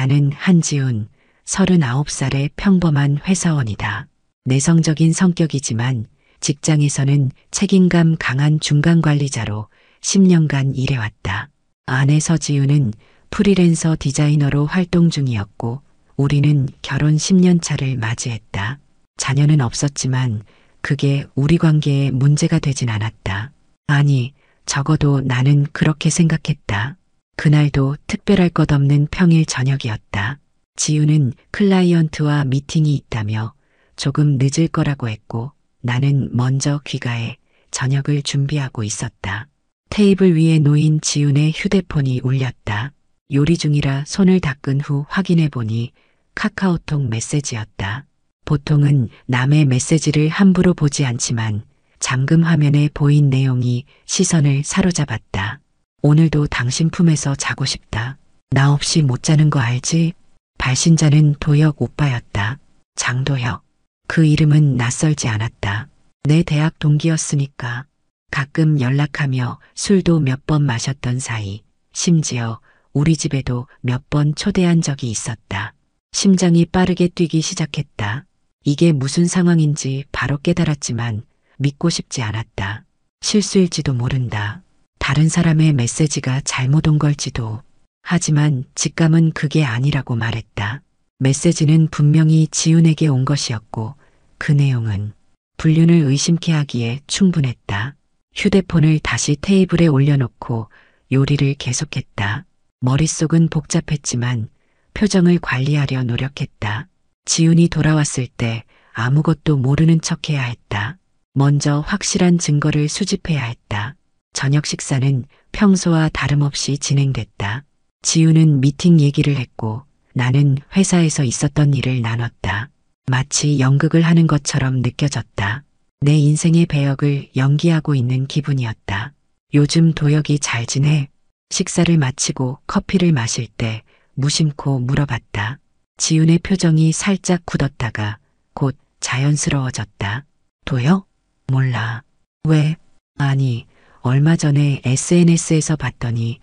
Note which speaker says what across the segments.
Speaker 1: 나는 한지훈, 39살의 평범한 회사원이다. 내성적인 성격이지만 직장에서는 책임감 강한 중간 관리자로 10년간 일해왔다. 아내 서지우는 프리랜서 디자이너로 활동 중이었고 우리는 결혼 10년 차를 맞이했다. 자녀는 없었지만 그게 우리 관계에 문제가 되진 않았다. 아니, 적어도 나는 그렇게 생각했다. 그날도 특별할 것 없는 평일 저녁이었다. 지우는 클라이언트와 미팅이 있다며 조금 늦을 거라고 했고 나는 먼저 귀가해 저녁을 준비하고 있었다. 테이블 위에 놓인 지훈의 휴대폰이 울렸다. 요리 중이라 손을 닦은 후 확인해 보니 카카오톡 메시지였다. 보통은 남의 메시지를 함부로 보지 않지만 잠금 화면에 보인 내용이 시선을 사로잡았다. 오늘도 당신 품에서 자고 싶다. 나 없이 못 자는 거 알지? 발신자는 도혁 오빠였다. 장도혁. 그 이름은 낯설지 않았다. 내 대학 동기였으니까. 가끔 연락하며 술도 몇 번 마셨던 사이. 심지어 우리 집에도 몇 번 초대한 적이 있었다. 심장이 빠르게 뛰기 시작했다. 이게 무슨 상황인지 바로 깨달았지만 믿고 싶지 않았다. 실수일지도 모른다. 다른 사람의 메시지가 잘못 온 걸지도. 하지만 직감은 그게 아니라고 말했다. 메시지는 분명히 지훈에게 온 것이었고 그 내용은 불륜을 의심케 하기에 충분했다. 휴대폰을 다시 테이블에 올려놓고 요리를 계속했다. 머릿속은 복잡했지만 표정을 관리하려 노력했다. 지훈이 돌아왔을 때 아무것도 모르는 척해야 했다. 먼저 확실한 증거를 수집해야 했다. 저녁 식사는 평소와 다름없이 진행됐다. 지훈은 미팅 얘기를 했고 나는 회사에서 있었던 일을 나눴다. 마치 연극을 하는 것처럼 느껴졌다. 내 인생의 배역을 연기하고 있는 기분이었다. 요즘 도혁이 잘 지내? 식사를 마치고 커피를 마실 때 무심코 물어봤다. 지훈의 표정이 살짝 굳었다가 곧 자연스러워졌다. 도혁? 몰라. 왜? 아니, 얼마 전에 SNS에서 봤더니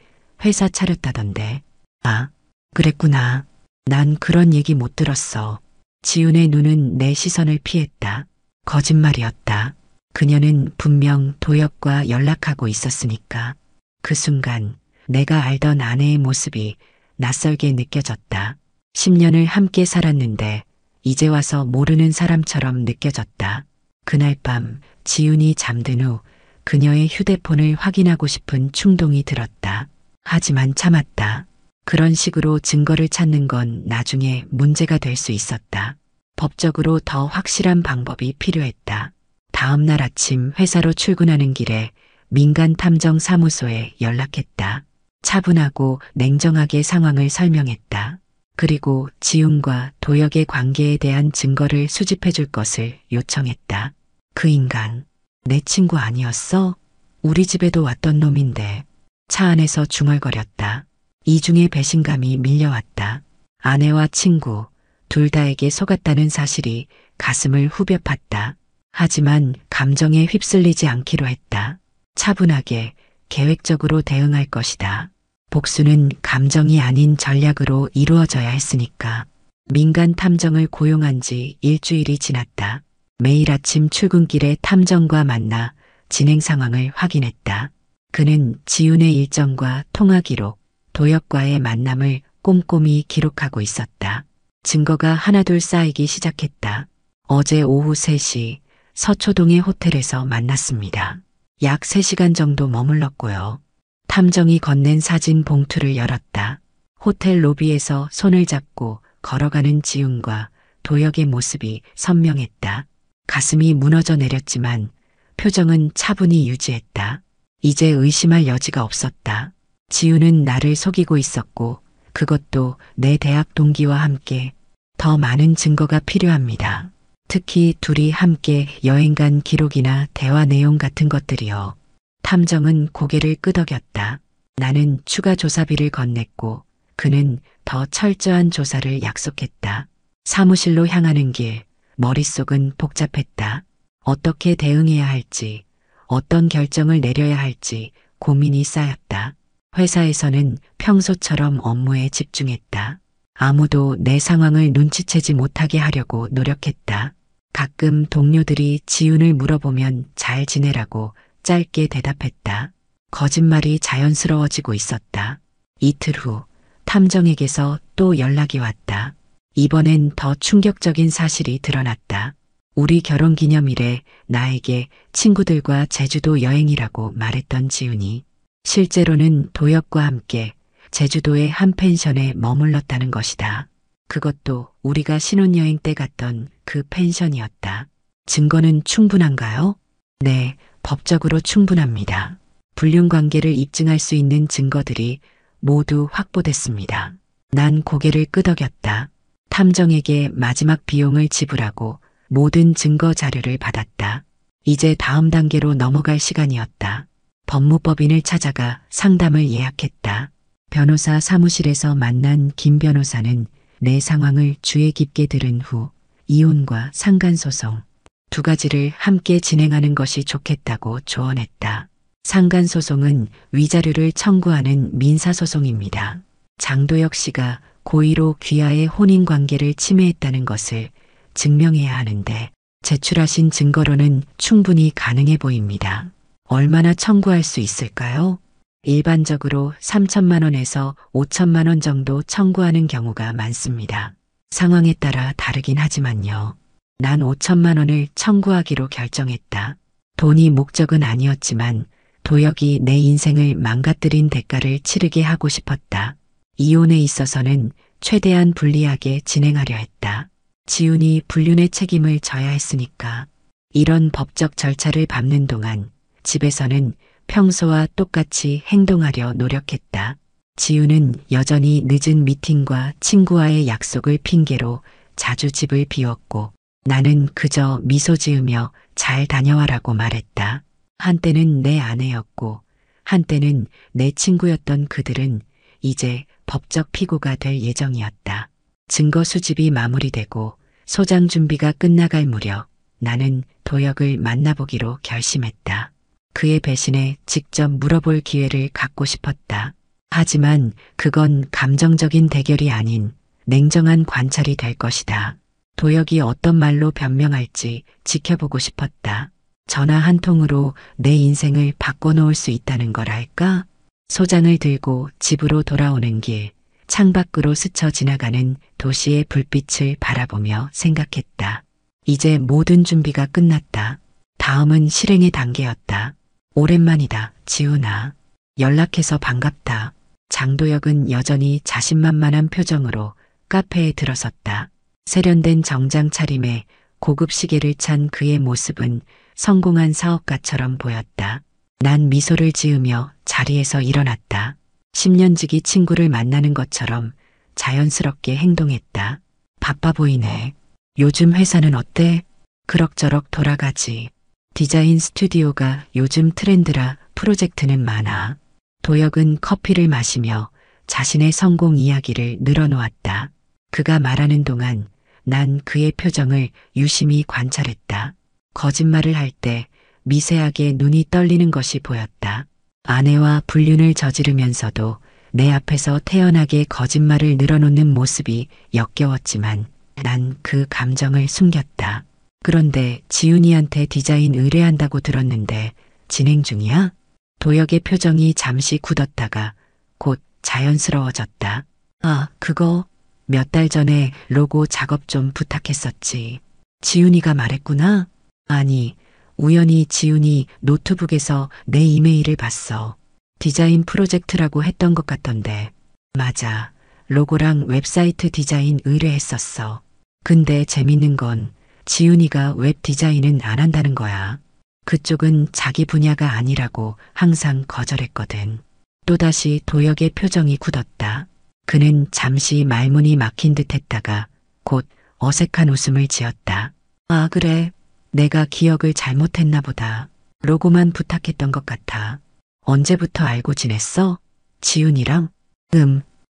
Speaker 1: 회사 차렸다던데. 아, 그랬구나. 난 그런 얘기 못 들었어. 지훈의 눈은 내 시선을 피했다. 거짓말이었다. 그녀는 분명 도혁과 연락하고 있었으니까. 그 순간 내가 알던 아내의 모습이 낯설게 느껴졌다. 10년을 함께 살았는데 이제 와서 모르는 사람처럼 느껴졌다. 그날 밤 지훈이 잠든 후 그녀의 휴대폰을 확인하고 싶은 충동이 들었다. 하지만 참았다. 그런 식으로 증거를 찾는 건 나중에 문제가 될 수 있었다. 법적으로 더 확실한 방법이 필요했다. 다음 날 아침 회사로 출근하는 길에 민간탐정사무소에 연락했다. 차분하고 냉정하게 상황을 설명했다. 그리고 지훈과 도혁의 관계에 대한 증거를 수집해 줄 것을 요청했다. 그 인간, 내 친구 아니었어? 우리 집에도 왔던 놈인데. 차 안에서 중얼거렸다. 이중의 배신감이 밀려왔다. 아내와 친구, 둘 다에게 속았다는 사실이 가슴을 후벼 팠다. 하지만 감정에 휩쓸리지 않기로 했다. 차분하게, 계획적으로 대응할 것이다. 복수는 감정이 아닌 전략으로 이루어져야 했으니까. 민간 탐정을 고용한 지 일주일이 지났다. 매일 아침 출근길에 탐정과 만나 진행 상황을 확인했다. 그는 지훈의 일정과 통화 기록, 도혁과의 만남을 꼼꼼히 기록하고 있었다. 증거가 하나둘 쌓이기 시작했다. 어제 오후 3시 서초동의 호텔에서 만났습니다. 약 3시간 정도 머물렀고요. 탐정이 건넨 사진 봉투를 열었다. 호텔 로비에서 손을 잡고 걸어가는 지훈과 도혁의 모습이 선명했다. 가슴이 무너져 내렸지만 표정은 차분히 유지했다. 이제 의심할 여지가 없었다. 지훈은 나를 속이고 있었고 그것도 내 대학 동기와 함께. 더 많은 증거가 필요합니다. 특히 둘이 함께 여행 간 기록이나 대화 내용 같은 것들이요. 탐정은 고개를 끄덕였다. 나는 추가 조사비를 건넸고 그는 더 철저한 조사를 약속했다. 사무실로 향하는 길, 머릿속은 복잡했다. 어떻게 대응해야 할지, 어떤 결정을 내려야 할지 고민이 쌓였다. 회사에서는 평소처럼 업무에 집중했다. 아무도 내 상황을 눈치채지 못하게 하려고 노력했다. 가끔 동료들이 지훈을 물어보면 잘 지내라고 짧게 대답했다. 거짓말이 자연스러워지고 있었다. 이틀 후 탐정에게서 또 연락이 왔다. 이번엔 더 충격적인 사실이 드러났다. 우리 결혼기념일에 나에게 친구들과 제주도 여행이라고 말했던 지훈이 실제로는 도혁과 함께 제주도의 한 펜션에 머물렀다는 것이다. 그것도 우리가 신혼여행 때 갔던 그 펜션이었다. 증거는 충분한가요? 네, 법적으로 충분합니다. 불륜관계를 입증할 수 있는 증거들이 모두 확보됐습니다. 난 고개를 끄덕였다. 탐정에게 마지막 비용을 지불하고 모든 증거 자료를 받았다. 이제 다음 단계로 넘어갈 시간이었다. 법무법인을 찾아가 상담을 예약했다. 변호사 사무실에서 만난 김 변호사는 내 상황을 주의 깊게 들은 후 이혼과 상간소송 두 가지를 함께 진행하는 것이 좋겠다고 조언했다. 상간소송은 위자료를 청구하는 민사소송입니다. 장도혁 씨가 고의로 귀하의 혼인관계를 침해했다는 것을 증명해야 하는데 제출하신 증거로는 충분히 가능해 보입니다. 얼마나 청구할 수 있을까요? 일반적으로 3천만 원에서 5천만 원 정도 청구하는 경우가 많습니다. 상황에 따라 다르긴 하지만요. 난 5천만 원을 청구하기로 결정했다. 돈이 목적은 아니었지만 도혁이 내 인생을 망가뜨린 대가를 치르게 하고 싶었다. 이혼에 있어서는 최대한 불리하게 진행하려 했다. 지훈이 불륜의 책임을 져야 했으니까. 이런 법적 절차를 밟는 동안 집에서는 평소와 똑같이 행동하려 노력했다. 지훈은 여전히 늦은 미팅과 친구와의 약속을 핑계로 자주 집을 비웠고 나는 그저 미소 지으며 잘 다녀와라고 말했다. 한때는 내 아내였고 한때는 내 친구였던 그들은 이제 법적 피고가 될 예정이었다. 증거 수집이 마무리되고 소장 준비가 끝나갈 무렵 나는 도혁을 만나보기로 결심했다. 그의 배신에 직접 물어볼 기회를 갖고 싶었다. 하지만 그건 감정적인 대결이 아닌 냉정한 관찰이 될 것이다. 도혁이 어떤 말로 변명할지 지켜보고 싶었다. 전화 한 통으로 내 인생을 바꿔놓을 수 있다는 걸 알까? 소장을 들고 집으로 돌아오는 길, 창밖으로 스쳐 지나가는 도시의 불빛을 바라보며 생각했다. 이제 모든 준비가 끝났다. 다음은 실행의 단계였다. 오랜만이다, 지훈아. 연락해서 반갑다. 장도혁은 여전히 자신만만한 표정으로 카페에 들어섰다. 세련된 정장 차림에 고급 시계를 찬 그의 모습은 성공한 사업가처럼 보였다. 난 미소를 지으며 자리에서 일어났다. 10년지기 친구를 만나는 것처럼 자연스럽게 행동했다. 바빠 보이네. 요즘 회사는 어때? 그럭저럭 돌아가지. 디자인 스튜디오가 요즘 트렌드라 프로젝트는 많아. 도혁은 커피를 마시며 자신의 성공 이야기를 늘어놓았다. 그가 말하는 동안 난 그의 표정을 유심히 관찰했다. 거짓말을 할 때 미세하게 눈이 떨리는 것이 보였다. 아내와 불륜을 저지르면서도 내 앞에서 태연하게 거짓말을 늘어놓는 모습이 역겨웠지만 난 그 감정을 숨겼다. 그런데 지훈이한테 디자인 의뢰한다고 들었는데 진행 중이야? 도혁의 표정이 잠시 굳었다가 곧 자연스러워졌다. 아, 그거 몇 달 전에 로고 작업 좀 부탁했었지. 지훈이가 말했구나? 아니, 우연히 지훈이 노트북에서 내 이메일을 봤어. 디자인 프로젝트라고 했던 것 같던데. 맞아. 로고랑 웹사이트 디자인 의뢰했었어. 근데 재밌는 건 지훈이가 웹 디자인은 안 한다는 거야. 그쪽은 자기 분야가 아니라고 항상 거절했거든. 또다시 도혁의 표정이 굳었다. 그는 잠시 말문이 막힌 듯 했다가 곧 어색한 웃음을 지었다. 아, 그래. 내가 기억을 잘못했나 보다. 로고만 부탁했던 것 같아. 언제부터 알고 지냈어? 지훈이랑?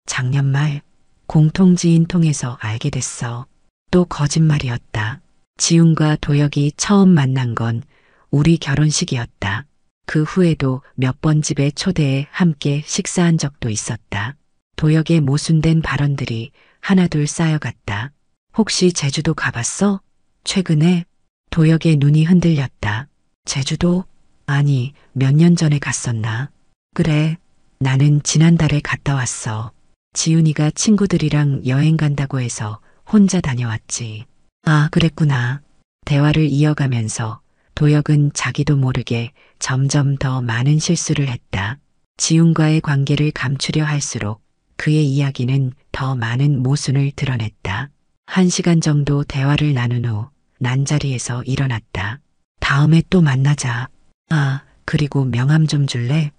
Speaker 1: 작년 말 공통지인 통해서 알게 됐어. 또 거짓말이었다. 지훈과 도혁이 처음 만난 건 우리 결혼식이었다. 그 후에도 몇 번 집에 초대해 함께 식사한 적도 있었다. 도혁의 모순된 발언들이 하나둘 쌓여갔다. 혹시 제주도 가봤어? 최근에? 도혁의 눈이 흔들렸다. 제주도? 아니, 몇 년 전에 갔었나? 그래, 나는 지난달에 갔다 왔어. 지훈이가 친구들이랑 여행 간다고 해서 혼자 다녀왔지. 아, 그랬구나. 대화를 이어가면서 도혁은 자기도 모르게 점점 더 많은 실수를 했다. 지훈과의 관계를 감추려 할수록 그의 이야기는 더 많은 모순을 드러냈다. 1시간 정도 대화를 나눈 후 난 자리에서 일어났다. 다음에 또 만나자. 아, 그리고 명함 좀 줄래?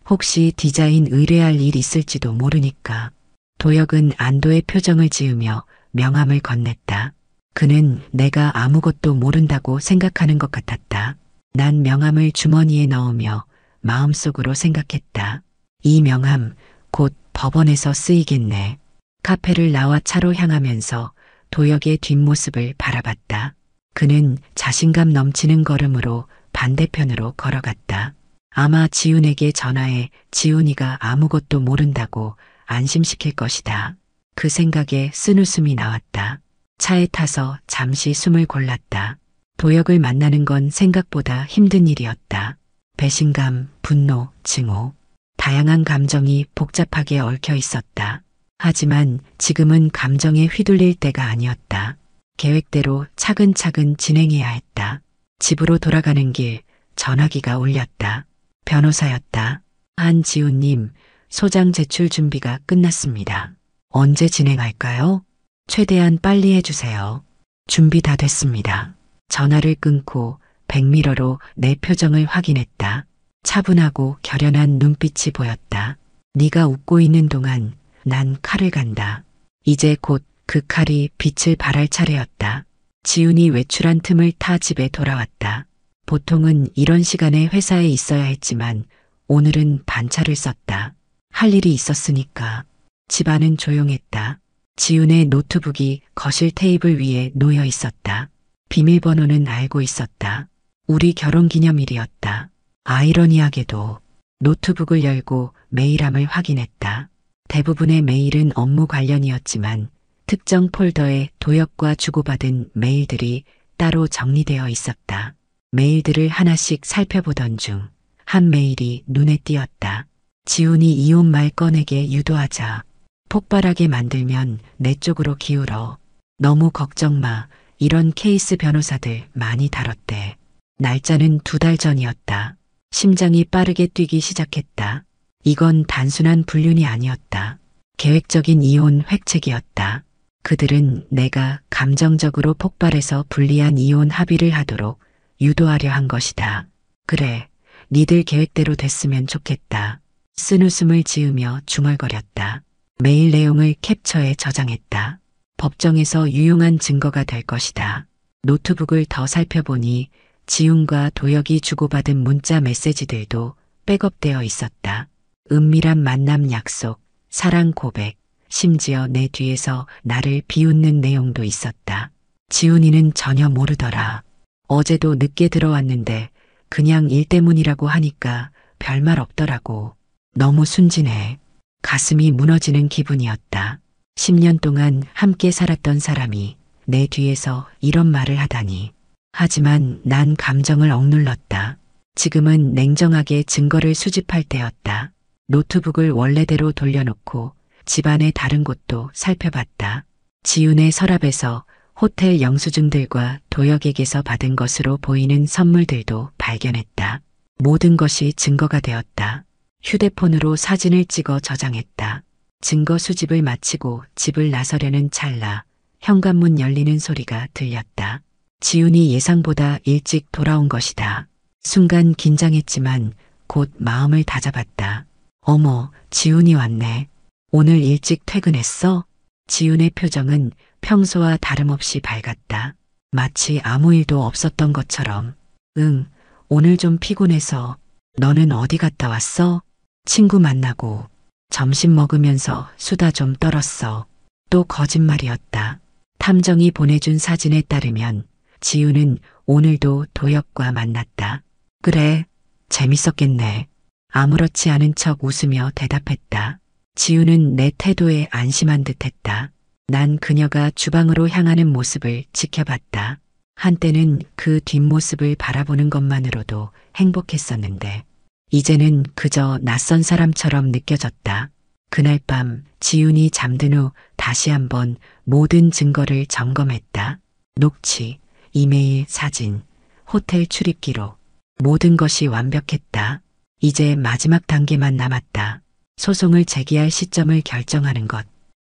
Speaker 1: 혹시 디자인 의뢰할 일 있을지도 모르니까. 도혁은 안도의 표정을 지으며 명함을 건넸다. 그는 내가 아무것도 모른다고 생각하는 것 같았다. 난 명함을 주머니에 넣으며 마음속으로 생각했다. 이 명함 곧 법원에서 쓰이겠네. 카페를 나와 차로 향하면서 도혁의 뒷모습을 바라봤다. 그는 자신감 넘치는 걸음으로 반대편으로 걸어갔다. 아마 지훈에게 전화해 지훈이가 아무것도 모른다고 안심시킬 것이다. 그 생각에 쓴웃음이 나왔다. 차에 타서 잠시 숨을 골랐다. 도혁을 만나는 건 생각보다 힘든 일이었다. 배신감, 분노, 증오. 다양한 감정이 복잡하게 얽혀 있었다. 하지만 지금은 감정에 휘둘릴 때가 아니었다. 계획대로 차근차근 진행해야 했다. 집으로 돌아가는 길 전화기가 울렸다. 변호사였다. 한지훈님, 소장 제출 준비가 끝났습니다. 언제 진행할까요? 최대한 빨리 해주세요. 준비 다 됐습니다. 전화를 끊고 백미러로 내 표정을 확인했다. 차분하고 결연한 눈빛이 보였다. 네가 웃고 있는 동안 난 칼을 간다. 이제 곧 그 칼이 빛을 발할 차례였다. 지훈이 외출한 틈을 타 집에 돌아왔다. 보통은 이런 시간에 회사에 있어야 했지만 오늘은 반차를 썼다. 할 일이 있었으니까. 집안은 조용했다. 지훈의 노트북이 거실 테이블 위에 놓여 있었다. 비밀번호는 알고 있었다. 우리 결혼기념일이었다. 아이러니하게도 노트북을 열고 메일함을 확인했다. 대부분의 메일은 업무 관련이었지만 특정 폴더에 도혁과 주고받은 메일들이 따로 정리되어 있었다. 메일들을 하나씩 살펴보던 중 한 메일이 눈에 띄었다. 지훈이 이혼 말 꺼내게 유도하자. 폭발하게 만들면 내 쪽으로 기울어. 너무 걱정 마. 이런 케이스 변호사들 많이 다뤘대. 날짜는 2달 전이었다. 심장이 빠르게 뛰기 시작했다. 이건 단순한 불륜이 아니었다. 계획적인 이혼 획책이었다. 그들은 내가 감정적으로 폭발해서 불리한 이혼 합의를 하도록 유도하려 한 것이다. 그래, 니들 계획대로 됐으면 좋겠다. 쓴웃음을 지으며 중얼거렸다. 메일 내용을 캡처해 저장했다. 법정에서 유용한 증거가 될 것이다. 노트북을 더 살펴보니 지훈과 도혁이 주고받은 문자 메시지들도 백업되어 있었다. 은밀한 만남 약속, 사랑 고백, 심지어 내 뒤에서 나를 비웃는 내용도 있었다. 지훈이는 전혀 모르더라. 어제도 늦게 들어왔는데 그냥 일 때문이라고 하니까 별말 없더라고. 너무 순진해. 가슴이 무너지는 기분이었다. 10년 동안 함께 살았던 사람이 내 뒤에서 이런 말을 하다니. 하지만 난 감정을 억눌렀다. 지금은 냉정하게 증거를 수집할 때였다. 노트북을 원래대로 돌려놓고 집안의 다른 곳도 살펴봤다. 지훈의 서랍에서 호텔 영수증들과 도혁에게서 받은 것으로 보이는 선물들도 발견했다. 모든 것이 증거가 되었다. 휴대폰으로 사진을 찍어 저장했다. 증거 수집을 마치고 집을 나서려는 찰나 현관문 열리는 소리가 들렸다. 지훈이 예상보다 일찍 돌아온 것이다. 순간 긴장했지만 곧 마음을 다잡았다. 어머, 지훈이 왔네. 오늘 일찍 퇴근했어? 지훈의 표정은 평소와 다름없이 밝았다. 마치 아무 일도 없었던 것처럼. 응, 오늘 좀 피곤해서. 너는 어디 갔다 왔어? 친구 만나고. 점심 먹으면서 수다 좀 떨었어. 또 거짓말이었다. 탐정이 보내준 사진에 따르면 지훈은 오늘도 도혁과 만났다. 그래, 재밌었겠네. 아무렇지 않은 척 웃으며 대답했다. 지훈은 내 태도에 안심한 듯했다. 난 그녀가 주방으로 향하는 모습을 지켜봤다. 한때는 그 뒷모습을 바라보는 것만으로도 행복했었는데, 이제는 그저 낯선 사람처럼 느껴졌다. 그날 밤 지훈이 잠든 후 다시 한번 모든 증거를 점검했다. 녹취, 이메일, 사진, 호텔 출입 기록. 모든 것이 완벽했다. 이제 마지막 단계만 남았다. 소송을 제기할 시점을 결정하는 것.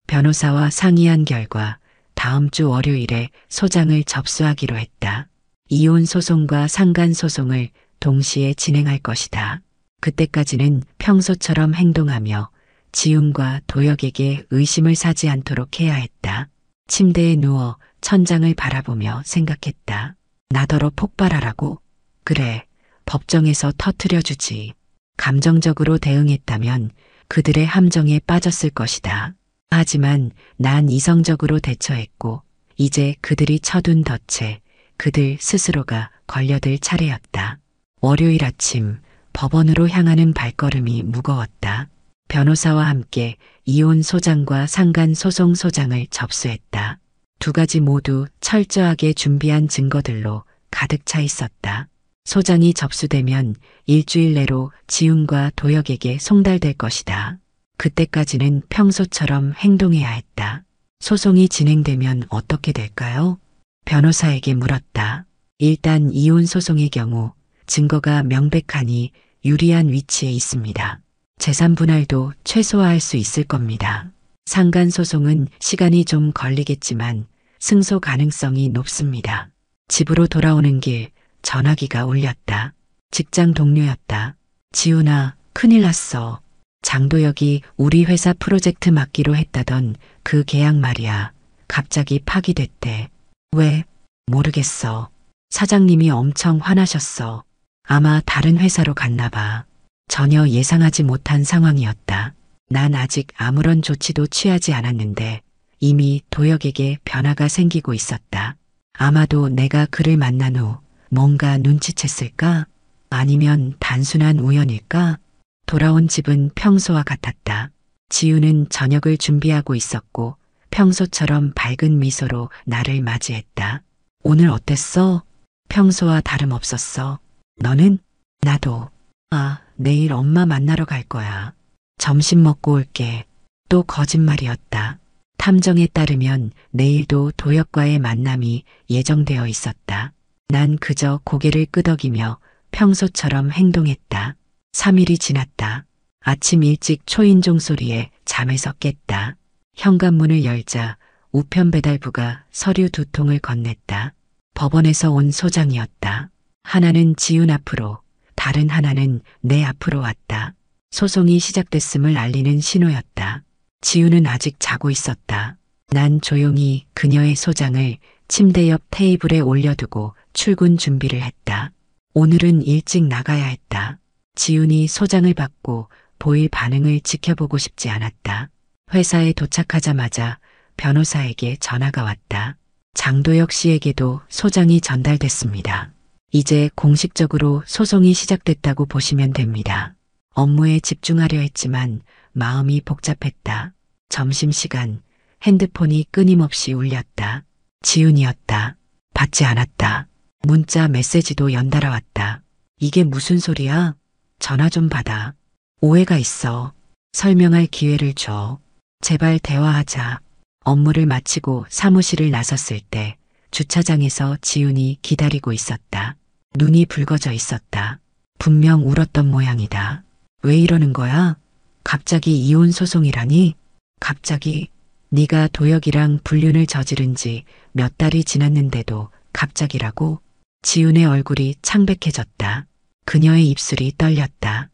Speaker 1: 변호사와 상의한 결과 다음 주 월요일에 소장을 접수하기로 했다. 이혼 소송과 상간 소송을 동시에 진행할 것이다. 그때까지는 평소처럼 행동하며 지훈과 도혁에게 의심을 사지 않도록 해야 했다. 침대에 누워 천장을 바라보며 생각했다. 나더러 폭발하라고? 그래, 법정에서 터뜨려주지. 감정적으로 대응했다면 그들의 함정에 빠졌을 것이다. 하지만 난 이성적으로 대처했고, 이제 그들이 쳐둔 덫에 그들 스스로가 걸려들 차례였다. 월요일 아침 법원으로 향하는 발걸음이 무거웠다. 변호사와 함께 이혼 소장과 상간 소송 소장을 접수했다. 두 가지 모두 철저하게 준비한 증거들로 가득 차 있었다. 소장이 접수되면 일주일 내로 지훈과 도혁에게 송달될 것이다. 그때까지는 평소처럼 행동해야 했다. 소송이 진행되면 어떻게 될까요? 변호사에게 물었다. 일단 이혼 소송의 경우 증거가 명백하니 유리한 위치에 있습니다. 재산 분할도 최소화할 수 있을 겁니다. 상간 소송은 시간이 좀 걸리겠지만 승소 가능성이 높습니다. 집으로 돌아오는 길 전화기가 울렸다. 직장 동료였다. 지훈아, 큰일 났어. 장도혁이 우리 회사 프로젝트 맡기로 했다던 그 계약 말이야. 갑자기 파기됐대. 왜? 모르겠어. 사장님이 엄청 화나셨어. 아마 다른 회사로 갔나 봐. 전혀 예상하지 못한 상황이었다. 난 아직 아무런 조치도 취하지 않았는데 이미 도혁에게 변화가 생기고 있었다. 아마도 내가 그를 만난 후 뭔가 눈치챘을까? 아니면 단순한 우연일까? 돌아온 집은 평소와 같았다. 지우는 저녁을 준비하고 있었고 평소처럼 밝은 미소로 나를 맞이했다. 오늘 어땠어? 평소와 다름없었어. 너는? 나도. 아, 내일 엄마 만나러 갈 거야. 점심 먹고 올게. 또 거짓말이었다. 탐정에 따르면 내일도 도혁과의 만남이 예정되어 있었다. 난 그저 고개를 끄덕이며 평소처럼 행동했다. 3일이 지났다. 아침 일찍 초인종 소리에 잠에서 깼다. 현관문을 열자 우편 배달부가 서류 2통을 건넸다. 법원에서 온 소장이었다. 하나는 지훈 앞으로, 다른 하나는 내 앞으로 왔다. 소송이 시작됐음을 알리는 신호였다. 지훈은 아직 자고 있었다. 난 조용히 그녀의 소장을 침대 옆 테이블에 올려두고 출근 준비를 했다. 오늘은 일찍 나가야 했다. 지훈이 소장을 받고 보일 반응을 지켜보고 싶지 않았다. 회사에 도착하자마자 변호사에게 전화가 왔다. 장도혁 씨에게도 소장이 전달됐습니다. 이제 공식적으로 소송이 시작됐다고 보시면 됩니다. 업무에 집중하려 했지만 마음이 복잡했다. 점심시간 핸드폰이 끊임없이 울렸다. 지훈이었다. 받지 않았다. 문자 메시지도 연달아 왔다. 이게 무슨 소리야? 전화 좀 받아. 오해가 있어. 설명할 기회를 줘. 제발 대화하자. 업무를 마치고 사무실을 나섰을 때 주차장에서 지훈이 기다리고 있었다. 눈이 붉어져 있었다. 분명 울었던 모양이다. 왜 이러는 거야? 갑자기 이혼 소송이라니? 갑자기? 네가 도혁이랑 불륜을 저지른 지 몇 달이 지났는데도 갑자기라고? 지훈의 얼굴이 창백해졌다. 그녀의 입술이 떨렸다.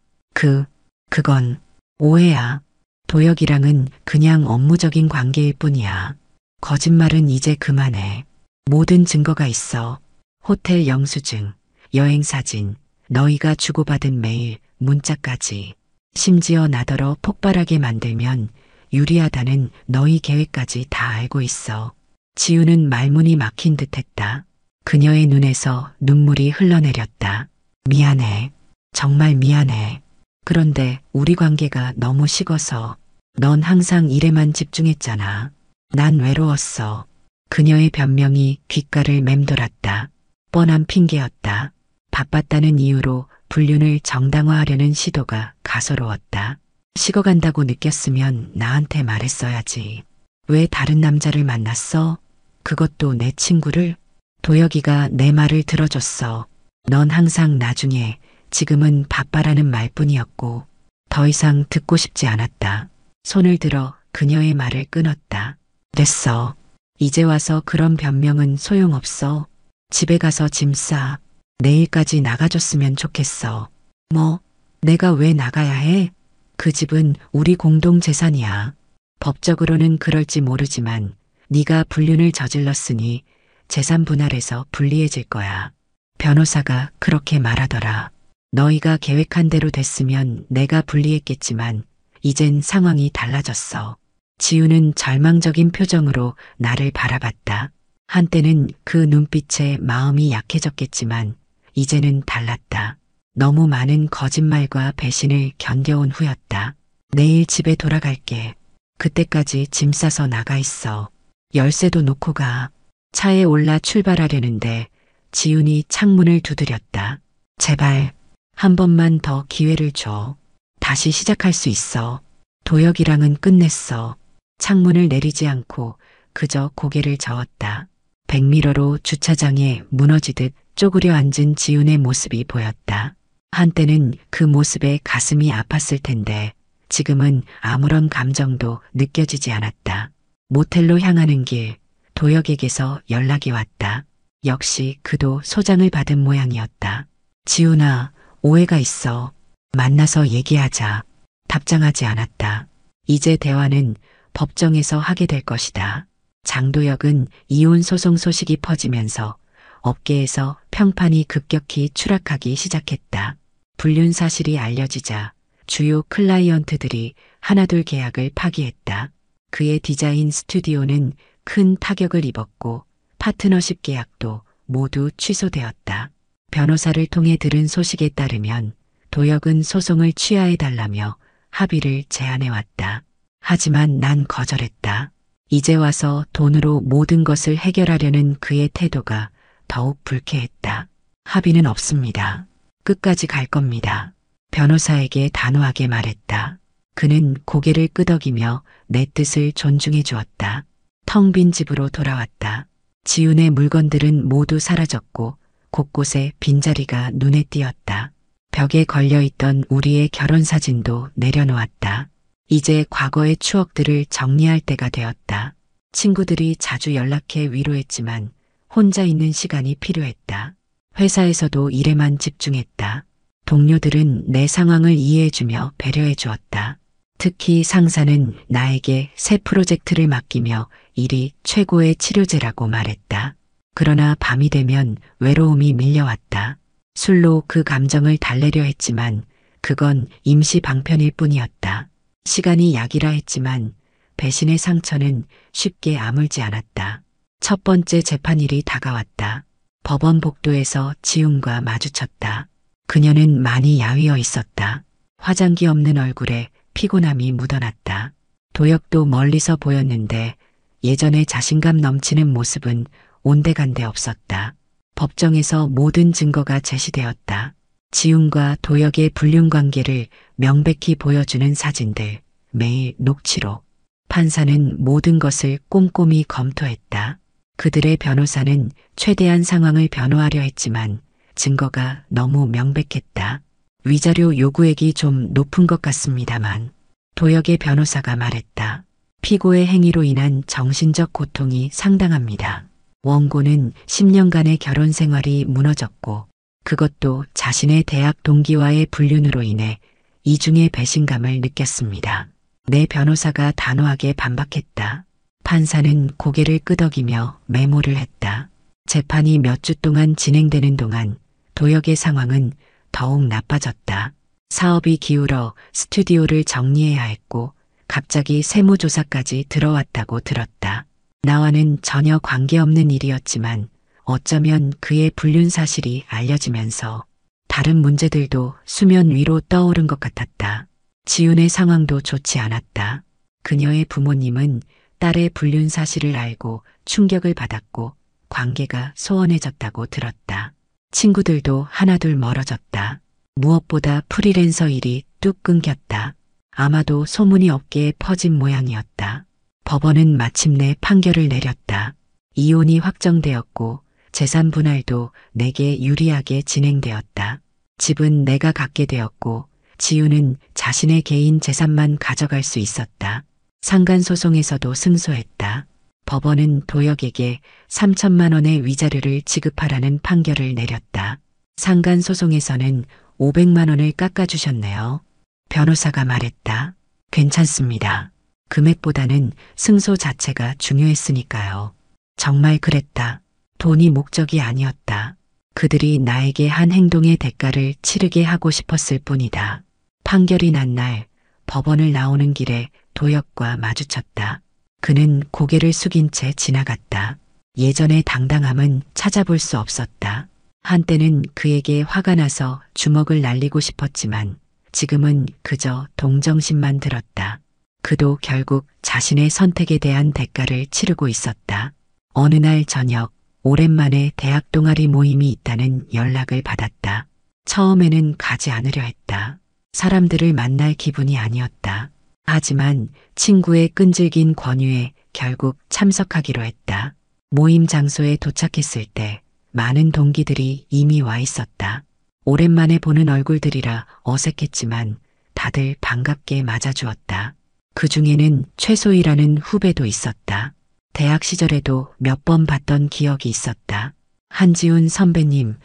Speaker 1: 그건 오해야. 도혁이랑은 그냥 업무적인 관계일 뿐이야. 거짓말은 이제 그만해. 모든 증거가 있어. 호텔 영수증, 여행 사진, 너희가 주고받은 메일, 문자까지. 심지어 나더러 폭발하게 만들면 유리하다는 너희 계획까지 다 알고 있어. 지우는 말문이 막힌 듯했다. 그녀의 눈에서 눈물이 흘러내렸다. 미안해. 정말 미안해. 그런데 우리 관계가 너무 식어서 넌 항상 일에만 집중했잖아. 난 외로웠어. 그녀의 변명이 귓가를 맴돌았다. 뻔한 핑계였다. 바빴다는 이유로 불륜을 정당화하려는 시도가 가소로웠다. 식어간다고 느꼈으면 나한테 말했어야지. 왜 다른 남자를 만났어? 그것도 내 친구를? 도혁이가 내 말을 들어줬어. 넌 항상 나중에, 지금은 바빠라는 말뿐이었고 더 이상 듣고 싶지 않았다. 손을 들어 그녀의 말을 끊었다. 됐어. 이제 와서 그런 변명은 소용없어. 집에 가서 짐 싸. 내일까지 나가줬으면 좋겠어. 뭐? 내가 왜 나가야 해? 그 집은 우리 공동 재산이야. 법적으로는 그럴지 모르지만 네가 불륜을 저질렀으니 재산 분할해서 불리해질 거야. 변호사가 그렇게 말하더라. 너희가 계획한 대로 됐으면 내가 불리했겠지만 이젠 상황이 달라졌어. 지우는 절망적인 표정으로 나를 바라봤다. 한때는 그 눈빛에 마음이 약해졌겠지만 이제는 달랐다. 너무 많은 거짓말과 배신을 견뎌온 후였다. 내일 집에 돌아갈게. 그때까지 짐 싸서 나가 있어. 열쇠도 놓고 가. 차에 올라 출발하려는데 지훈이 창문을 두드렸다. 제발 한 번만 더 기회를 줘. 다시 시작할 수 있어. 도혁이랑은 끝냈어. 창문을 내리지 않고 그저 고개를 저었다. 백미러로 주차장에 무너지듯 쪼그려 앉은 지훈의 모습이 보였다. 한때는 그 모습에 가슴이 아팠을 텐데 지금은 아무런 감정도 느껴지지 않았다. 모텔로 향하는 길, 도혁에게서 연락이 왔다. 역시 그도 소장을 받은 모양이었다. 지훈아, 오해가 있어. 만나서 얘기하자. 답장하지 않았다. 이제 대화는 법정에서 하게 될 것이다. 장도혁은 이혼 소송 소식이 퍼지면서 업계에서 평판이 급격히 추락하기 시작했다. 불륜 사실이 알려지자 주요 클라이언트들이 하나둘 계약을 파기했다. 그의 디자인 스튜디오는 큰 타격을 입었고 파트너십 계약도 모두 취소되었다. 변호사를 통해 들은 소식에 따르면 도혁은 소송을 취하해달라며 합의를 제안해왔다. 하지만 난 거절했다. 이제 와서 돈으로 모든 것을 해결하려는 그의 태도가 더욱 불쾌했다. 합의는 없습니다. 끝까지 갈 겁니다. 변호사에게 단호하게 말했다. 그는 고개를 끄덕이며 내 뜻을 존중해 주었다. 텅 빈 집으로 돌아왔다. 지훈의 물건들은 모두 사라졌고 곳곳에 빈자리가 눈에 띄었다. 벽에 걸려있던 우리의 결혼 사진도 내려놓았다. 이제 과거의 추억들을 정리할 때가 되었다. 친구들이 자주 연락해 위로했지만 혼자 있는 시간이 필요했다. 회사에서도 일에만 집중했다. 동료들은 내 상황을 이해해주며 배려해 주었다. 특히 상사는 나에게 새 프로젝트를 맡기며 일이 최고의 치료제라고 말했다. 그러나 밤이 되면 외로움이 밀려왔다. 술로 그 감정을 달래려 했지만 그건 임시 방편일 뿐이었다. 시간이 약이라 했지만 배신의 상처는 쉽게 아물지 않았다. 첫 번째 재판일이 다가왔다. 법원 복도에서 지훈과 마주쳤다. 그녀는 많이 야위어 있었다. 화장기 없는 얼굴에 피곤함이 묻어났다. 도혁도 멀리서 보였는데 예전의 자신감 넘치는 모습은 온데간데 없었다. 법정에서 모든 증거가 제시되었다. 지훈과 도혁의 불륜 관계를 명백히 보여주는 사진들, 매일 녹취록. 판사는 모든 것을 꼼꼼히 검토했다. 그들의 변호사는 최대한 상황을 변호하려 했지만 증거가 너무 명백했다. 위자료 요구액이 좀 높은 것 같습니다만 도혁의 변호사가 말했다. 피고의 행위로 인한 정신적 고통이 상당합니다. 원고는 10년간의 결혼 생활이 무너졌고 그것도 자신의 대학 동기와의 불륜으로 인해 이중의 배신감을 느꼈습니다. 내 변호사가 단호하게 반박했다. 판사는 고개를 끄덕이며 메모를 했다. 재판이 몇 주 동안 진행되는 동안 도혁의 상황은 더욱 나빠졌다. 사업이 기울어 스튜디오를 정리해야 했고 갑자기 세무조사까지 들어왔다고 들었다. 나와는 전혀 관계없는 일이었지만 어쩌면 그의 불륜 사실이 알려지면서 다른 문제들도 수면 위로 떠오른 것 같았다. 지훈의 상황도 좋지 않았다. 그녀의 부모님은 딸의 불륜 사실을 알고 충격을 받았고 관계가 소원해졌다고 들었다. 친구들도 하나둘 멀어졌다. 무엇보다 프리랜서 일이 뚝 끊겼다. 아마도 소문이 업계에 퍼진 모양이었다. 법원은 마침내 판결을 내렸다. 이혼이 확정되었고 재산 분할도 내게 유리하게 진행되었다. 집은 내가 갖게 되었고 지우는 자신의 개인 재산만 가져갈 수 있었다. 상간소송에서도 승소했다. 법원은 도혁에게 3천만 원의 위자료를 지급하라는 판결을 내렸다. 상간소송에서는 500만 원을 깎아주셨네요. 변호사가 말했다. 괜찮습니다. 금액보다는 승소 자체가 중요했으니까요. 정말 그랬다. 돈이 목적이 아니었다. 그들이 나에게 한 행동의 대가를 치르게 하고 싶었을 뿐이다. 판결이 난 날 법원을 나오는 길에 도혁과 마주쳤다. 그는 고개를 숙인 채 지나갔다. 예전의 당당함은 찾아볼 수 없었다. 한때는 그에게 화가 나서 주먹을 날리고 싶었지만 지금은 그저 동정심만 들었다. 그도 결국 자신의 선택에 대한 대가를 치르고 있었다. 어느 날 저녁 오랜만에 대학 동아리 모임이 있다는 연락을 받았다. 처음에는 가지 않으려 했다. 사람들을 만날 기분이 아니었다. 하지만 친구의 끈질긴 권유에 결국 참석하기로 했다. 모임 장소에 도착했을 때 많은 동기들이 이미 와 있었다. 오랜만에 보는 얼굴들이라 어색했지만 다들 반갑게 맞아주었다. 그 중에는 최소희라는 후배도 있었다. 대학 시절에도 몇 번 봤던 기억이 있었다. 한지훈 선배님,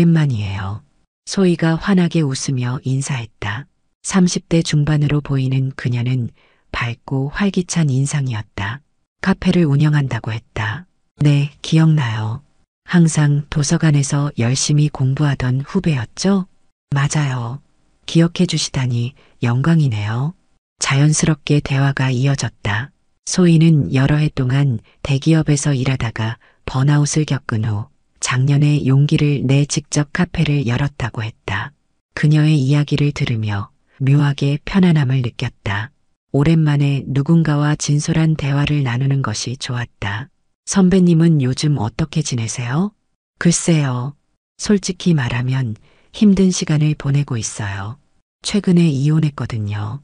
Speaker 1: 오랜만이에요. 소희가 환하게 웃으며 인사했다. 30대 중반으로 보이는 그녀는 밝고 활기찬 인상이었다. 카페를 운영한다고 했다. 네, 기억나요. 항상 도서관에서 열심히 공부하던 후배였죠? 맞아요. 기억해 주시다니 영광이네요. 자연스럽게 대화가 이어졌다. 소희는 여러 해 동안 대기업에서 일하다가 번아웃을 겪은 후 작년에 용기를 내 직접 카페를 열었다고 했다. 그녀의 이야기를 들으며 묘하게 편안함을 느꼈다. 오랜만에 누군가와 진솔한 대화를 나누는 것이 좋았다. 선배님은 요즘 어떻게 지내세요? 글쎄요. 솔직히 말하면 힘든 시간을 보내고 있어요. 최근에 이혼했거든요.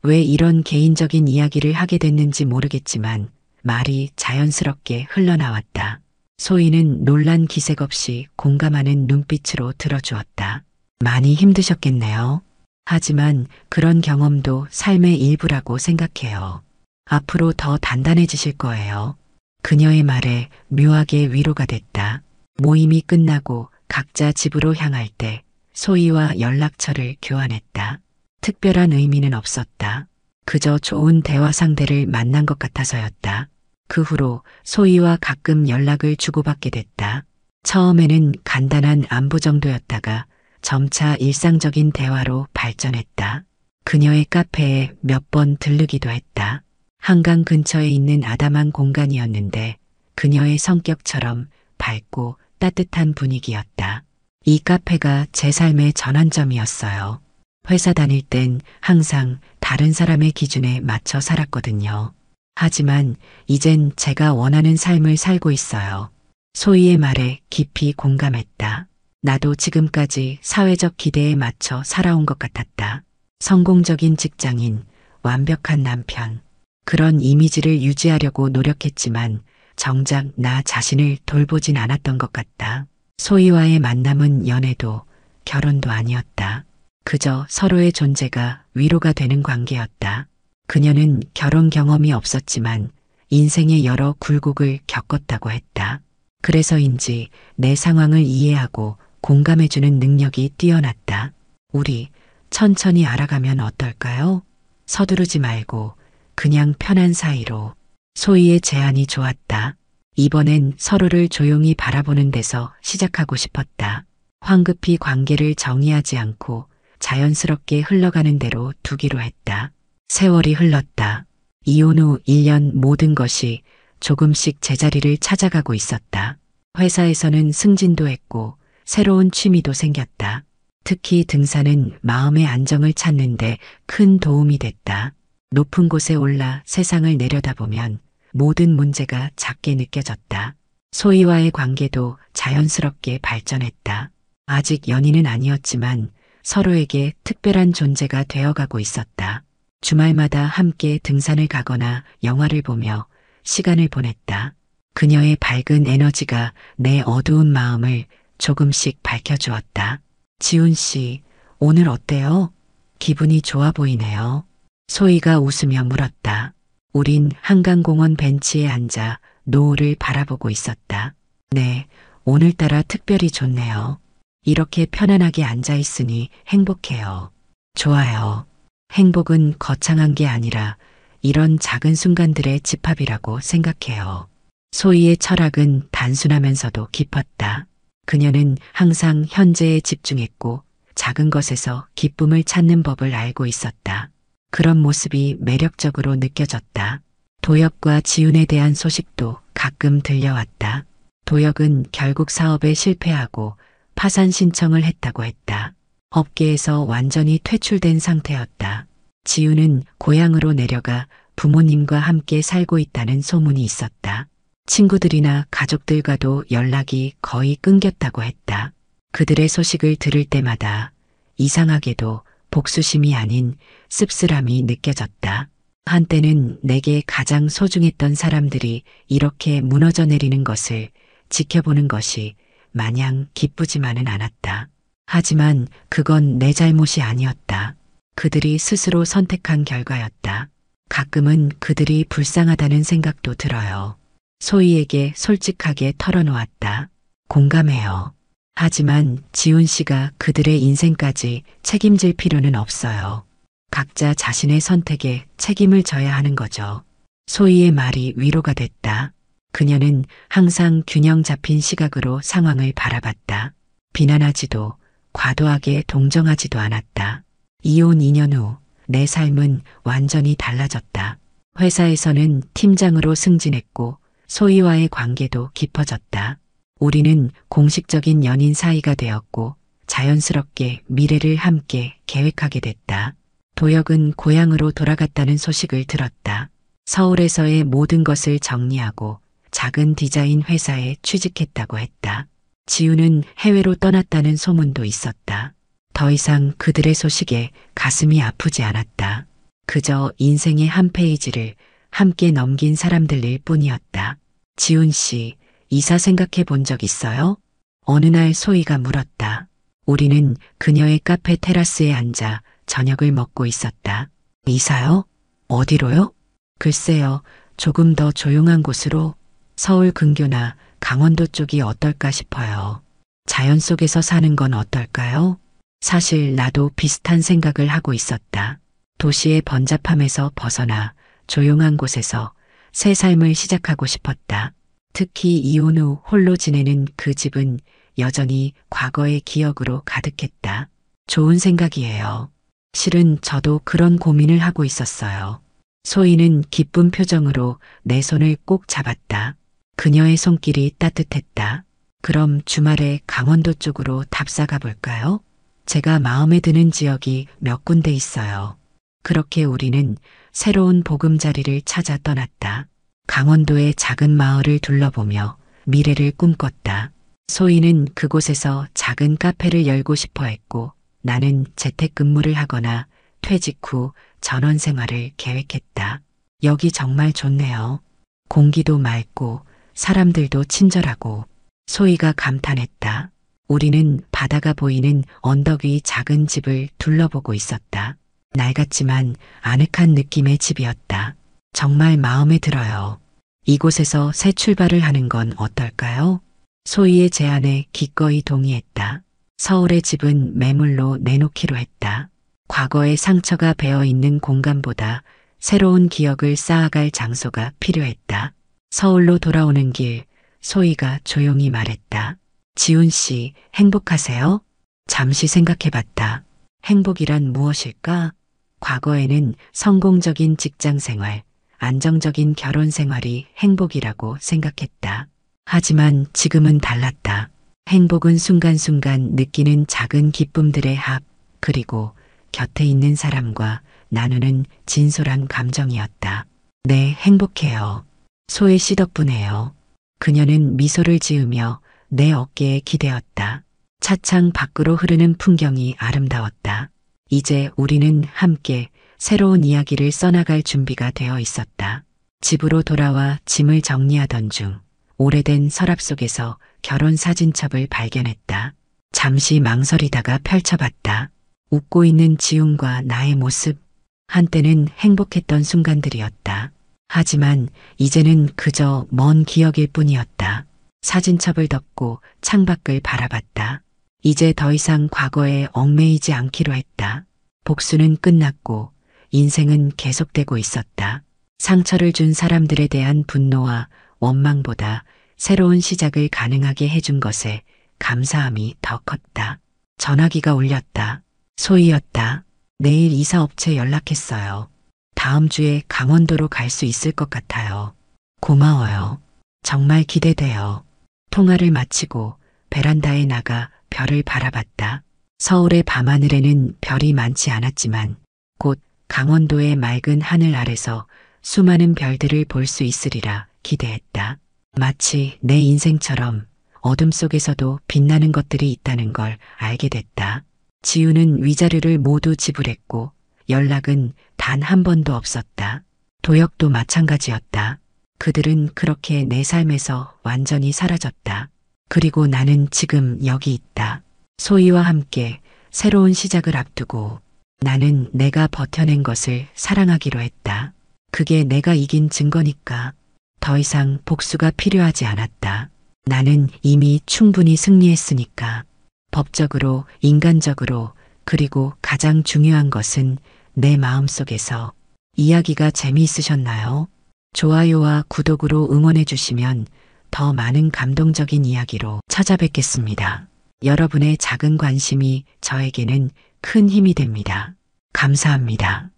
Speaker 1: 왜 이런 개인적인 이야기를 하게 됐는지 모르겠지만 말이 자연스럽게 흘러나왔다. 소희는 놀란 기색 없이 공감하는 눈빛으로 들어주었다. 많이 힘드셨겠네요. 하지만 그런 경험도 삶의 일부라고 생각해요. 앞으로 더 단단해지실 거예요. 그녀의 말에 묘하게 위로가 됐다. 모임이 끝나고 각자 집으로 향할 때 소희와 연락처를 교환했다. 특별한 의미는 없었다. 그저 좋은 대화 상대를 만난 것 같아서였다. 그 후로 소희와 가끔 연락을 주고받게 됐다. 처음에는 간단한 안부 정도였다가 점차 일상적인 대화로 발전했다. 그녀의 카페에 몇 번 들르기도 했다. 한강 근처에 있는 아담한 공간이었는데 그녀의 성격처럼 밝고 따뜻한 분위기였다. 이 카페가 제 삶의 전환점이었어요. 회사 다닐 땐 항상 다른 사람의 기준에 맞춰 살았거든요. 하지만 이젠 제가 원하는 삶을 살고 있어요. 소희의 말에 깊이 공감했다. 나도 지금까지 사회적 기대에 맞춰 살아온 것 같았다. 성공적인 직장인, 완벽한 남편. 그런 이미지를 유지하려고 노력했지만 정작 나 자신을 돌보진 않았던 것 같다. 소희와의 만남은 연애도 결혼도 아니었다. 그저 서로의 존재가 위로가 되는 관계였다. 그녀는 결혼 경험이 없었지만 인생의 여러 굴곡을 겪었다고 했다. 그래서인지 내 상황을 이해하고 공감해주는 능력이 뛰어났다. 우리 천천히 알아가면 어떨까요? 서두르지 말고 그냥 편한 사이로. 소희의 제안이 좋았다. 이번엔 서로를 조용히 바라보는 데서 시작하고 싶었다. 황급히 관계를 정의하지 않고 자연스럽게 흘러가는 대로 두기로 했다. 세월이 흘렀다. 이혼 후 1년 모든 것이 조금씩 제자리를 찾아가고 있었다. 회사에서는 승진도 했고 새로운 취미도 생겼다. 특히 등산은 마음의 안정을 찾는데 큰 도움이 됐다. 높은 곳에 올라 세상을 내려다보면 모든 문제가 작게 느껴졌다. 소희와의 관계도 자연스럽게 발전했다. 아직 연인은 아니었지만 서로에게 특별한 존재가 되어가고 있었다. 주말마다 함께 등산을 가거나 영화를 보며 시간을 보냈다. 그녀의 밝은 에너지가 내 어두운 마음을 조금씩 밝혀주었다. 지훈 씨, 오늘 어때요? 기분이 좋아 보이네요. 소희가 웃으며 물었다. 우린 한강공원 벤치에 앉아 노을을 바라보고 있었다. 네, 오늘따라 특별히 좋네요. 이렇게 편안하게 앉아 있으니 행복해요. 좋아요. 행복은 거창한 게 아니라 이런 작은 순간들의 집합이라고 생각해요. 소희의 철학은 단순하면서도 깊었다. 그녀는 항상 현재에 집중했고 작은 것에서 기쁨을 찾는 법을 알고 있었다. 그런 모습이 매력적으로 느껴졌다. 도혁과 지훈에 대한 소식도 가끔 들려왔다. 도혁은 결국 사업에 실패하고 파산 신청을 했다고 했다. 업계에서 완전히 퇴출된 상태였다. 지훈은 고향으로 내려가 부모님과 함께 살고 있다는 소문이 있었다. 친구들이나 가족들과도 연락이 거의 끊겼다고 했다. 그들의 소식을 들을 때마다 이상하게도 복수심이 아닌 씁쓸함이 느껴졌다. 한때는 내게 가장 소중했던 사람들이 이렇게 무너져 내리는 것을 지켜보는 것이 마냥 기쁘지만은 않았다. 하지만 그건 내 잘못이 아니었다. 그들이 스스로 선택한 결과였다. 가끔은 그들이 불쌍하다는 생각도 들어요. 소희에게 솔직하게 털어놓았다. 공감해요. 하지만 지훈 씨가 그들의 인생까지 책임질 필요는 없어요. 각자 자신의 선택에 책임을 져야 하는 거죠. 소희의 말이 위로가 됐다. 그녀는 항상 균형 잡힌 시각으로 상황을 바라봤다. 비난하지도 과도하게 동정하지도 않았다. 이혼 2년 후 내 삶은 완전히 달라졌다. 회사에서는 팀장으로 승진했고 소희와의 관계도 깊어졌다. 우리는 공식적인 연인 사이가 되었고 자연스럽게 미래를 함께 계획하게 됐다. 도혁은 고향으로 돌아갔다는 소식을 들었다. 서울에서의 모든 것을 정리하고 작은 디자인 회사에 취직했다고 했다. 지훈은 해외로 떠났다는 소문도 있었다. 더 이상 그들의 소식에 가슴이 아프지 않았다. 그저 인생의 한 페이지를 함께 넘긴 사람들일 뿐이었다. 지훈 씨, 이사 생각해 본 적 있어요? 어느 날 소희가 물었다. 우리는 그녀의 카페 테라스에 앉아 저녁을 먹고 있었다. 이사요? 어디로요? 글쎄요, 조금 더 조용한 곳으로. 서울 근교나 강원도 쪽이 어떨까 싶어요. 자연 속에서 사는 건 어떨까요? 사실 나도 비슷한 생각을 하고 있었다. 도시의 번잡함에서 벗어나 조용한 곳에서 새 삶을 시작하고 싶었다. 특히 이혼 후 홀로 지내는 그 집은 여전히 과거의 기억으로 가득했다. 좋은 생각이에요. 실은 저도 그런 고민을 하고 있었어요. 소희는 기쁜 표정으로 내 손을 꼭 잡았다. 그녀의 손길이 따뜻했다. 그럼 주말에 강원도 쪽으로 답사 가볼까요? 제가 마음에 드는 지역이 몇 군데 있어요. 그렇게 우리는 새로운 보금자리를 찾아 떠났다. 강원도의 작은 마을을 둘러보며 미래를 꿈꿨다. 소희는 그곳에서 작은 카페를 열고 싶어 했고 나는 재택근무를 하거나 퇴직 후 전원 생활을 계획했다. 여기 정말 좋네요. 공기도 맑고 사람들도 친절하고. 소희가 감탄했다. 우리는 바다가 보이는 언덕 위 작은 집을 둘러보고 있었다. 낡았지만 아늑한 느낌의 집이었다. 정말 마음에 들어요. 이곳에서 새 출발을 하는 건 어떨까요? 소희의 제안에 기꺼이 동의했다. 서울의 집은 매물로 내놓기로 했다. 과거의 상처가 배어 있는 공간보다 새로운 기억을 쌓아갈 장소가 필요했다. 서울로 돌아오는 길, 소희가 조용히 말했다. 지훈 씨, 행복하세요? 잠시 생각해봤다. 행복이란 무엇일까? 과거에는 성공적인 직장 생활, 안정적인 결혼 생활이 행복이라고 생각했다. 하지만 지금은 달랐다. 행복은 순간순간 느끼는 작은 기쁨들의 합, 그리고 곁에 있는 사람과 나누는 진솔한 감정이었다. 네, 행복해요. 소혜 씨 덕분에요. 그녀는 미소를 지으며 내 어깨에 기대었다. 차창 밖으로 흐르는 풍경이 아름다웠다. 이제 우리는 함께 새로운 이야기를 써나갈 준비가 되어 있었다. 집으로 돌아와 짐을 정리하던 중 오래된 서랍 속에서 결혼 사진첩을 발견했다. 잠시 망설이다가 펼쳐봤다. 웃고 있는 지훈과 나의 모습. 한때는 행복했던 순간들이었다. 하지만 이제는 그저 먼 기억일 뿐이었다. 사진첩을 덮고 창밖을 바라봤다. 이제 더 이상 과거에 얽매이지 않기로 했다. 복수는 끝났고 인생은 계속되고 있었다. 상처를 준 사람들에 대한 분노와 원망보다 새로운 시작을 가능하게 해준 것에 감사함이 더 컸다. 전화기가 울렸다. 소희였다. 내일 이사업체 연락했어요. 다음 주에 강원도로 갈 수 있을 것 같아요. 고마워요. 정말 기대돼요. 통화를 마치고 베란다에 나가 별을 바라봤다. 서울의 밤하늘에는 별이 많지 않았지만 곧 강원도의 맑은 하늘 아래서 수많은 별들을 볼 수 있으리라 기대했다. 마치 내 인생처럼 어둠 속에서도 빛나는 것들이 있다는 걸 알게 됐다. 지우는 위자료를 모두 지불했고 연락은 단 한 번도 없었다. 도혁도 마찬가지였다. 그들은 그렇게 내 삶에서 완전히 사라졌다. 그리고 나는 지금 여기 있다. 소희와 함께 새로운 시작을 앞두고 나는 내가 버텨낸 것을 사랑하기로 했다. 그게 내가 이긴 증거니까. 더 이상 복수가 필요하지 않았다. 나는 이미 충분히 승리했으니까. 법적으로, 인간적으로, 그리고 가장 중요한 것은 내 마음속에서. 이야기가 재미있으셨나요? 좋아요와 구독으로 응원해 주시면 더 많은 감동적인 이야기로 찾아뵙겠습니다. 여러분의 작은 관심이 저에게는 큰 힘이 됩니다. 감사합니다.